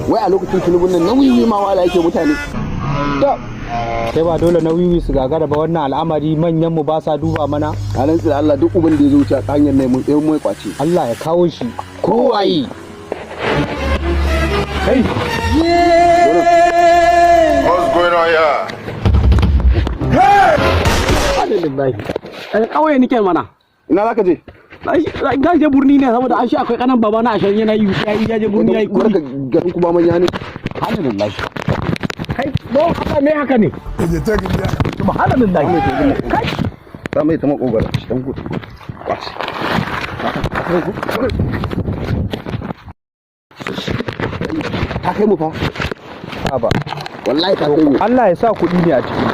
wai a lokacin tunubun nan nauyi ma wala yake mutane. Sai ba dole na wiwi su gagara ba wannan al'amari manyan mu ba sa duba mana. Halin sai Allah duk uban da ya zo wuce a hanyar nan mun tsaye mai kwace. Allah ya kawo shi kowaye. Kai. What's going on here? Alhamdulillah. Kawai nike mana. Ina zaka je? Ga je burni ne saboda an shi akwai kanan baba na ashan yana yi ya je burni yayi kuri. Garin ku ba manya ne. Alhamdulillah. Kai bo haka me haka ne? Je ta gidi. Subhanallah. Kai. Ta mai ta makogara dan gudu. Kwace. Ta kai mu fa. Ba. Wallahi ta kai mu. Allah ya sa kuɗi ne a ciki.